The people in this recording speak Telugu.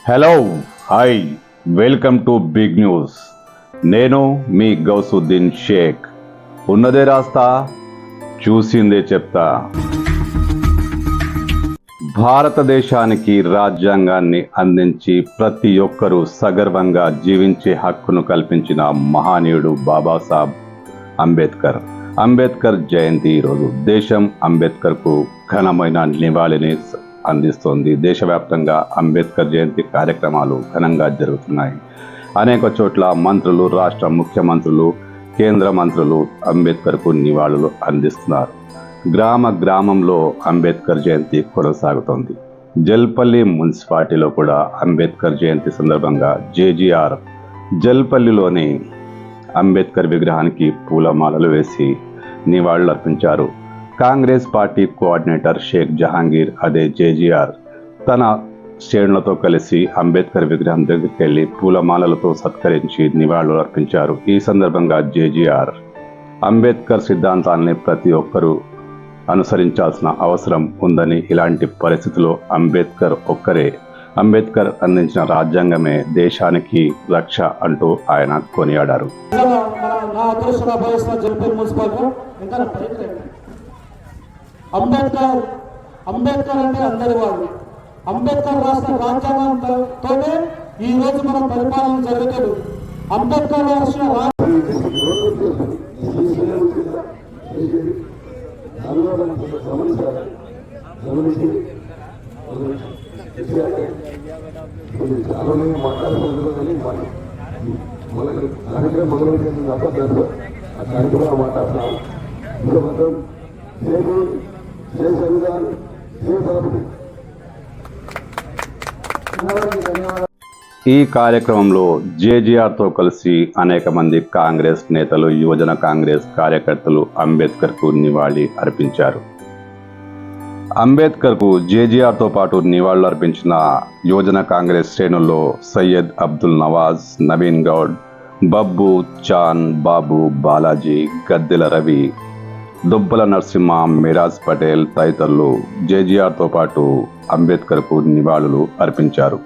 Hello, hi, welcome to big news. నేను మీ గౌసుద్దీన్ షేక్. ఉన్నదే రాస్తా, చూసిందే చెప్తా. భారతదేశానికి రాజ్యాంగాన్ని అందించి ప్రతి ఒక్కరూ సగర్వంగా జీవించే హక్కును కల్పించిన మహనీయుడు బాబాసాహెబ్ అంబేద్కర్. అంబేద్కర్ జయంతి ఈరోజు దేశం అంబేద్కర్కు ఘనమైన నివాళిని అందిస్తోంది. దేశవ్యాప్తంగా అంబేద్కర్ జయంతి కార్యక్రమాలు ఘనంగా జరుగుతున్నాయి. అనేక చోట్ల మంత్రులు, రాష్ట్ర ముఖ్యమంత్రులు, కేంద్ర మంత్రులు అంబేద్కర్కు నివాళులు అందిస్తున్నారు. గ్రామంలో అంబేద్కర్ జయంతి కొనసాగుతోంది. జల్పల్లి మున్సిపాలిటీలో కూడా అంబేద్కర్ జయంతి సందర్భంగా జేజీఆర్ జల్పల్లిలోని అంబేద్కర్ విగ్రహానికి పూలమాలలు వేసి నివాళులు అర్పించారు. కాంగ్రెస్ పార్టీ కోఆర్డినేటర్ షేక్ జహాంగీర్ అదే జేజీఆర్ తన శ్రేణులతో కలిసి అంబేద్కర్ విగ్రహం దగ్గరికి వెళ్లి పూలమాలలతో సత్కరించి నివాళులు అర్పించారు. ఈ సందర్భంగా జేజీఆర్ అంబేద్కర్ సిద్ధాంతాన్ని ప్రతి ఒక్కరూ అనుసరించాల్సిన అవసరం ఉందని, ఇలాంటి పరిస్థితుల్లో అంబేద్కర్ ఒక్కరే, అంబేద్కర్ అందించిన రాజ్యాంగమే దేశానికి రక్ష అంటూ ఆయన కొనియాడారు. అంబేద్కర్ అంటే అందరి వాళ్ళు. అంబేద్కర్ రాసిన రాజ్యాంగంతోనే ఈ రోజు మన పరిపాలన జరుగుతుంది. అంబేద్కర్ రాసిన ఈ కార్యక్రమంలో జేజీఆర్తో కలిసి అనేక మంది కాంగ్రెస్ నేతలు, యువజన కాంగ్రెస్ కార్యకర్తలు అంబేద్కర్కు నివాళి అర్పించారు. అంబేద్కర్కు జేజీఆర్తో పాటు నివాళులు అర్పించిన యువజన కాంగ్రెస్ శ్రేణుల్లో సయ్యద్ అబ్దుల్ నవాజ్, నవీన్ గౌడ్, బబ్బు, చాన్, బాబు, బాలాజీ, గద్దెల రవి, దుబ్బల నరసింహ, మిరాజ్ పటేల్ తదితరులు జేజీఆర్తో పాటు అంబేద్కర్కు నివాళులు అర్పించారు.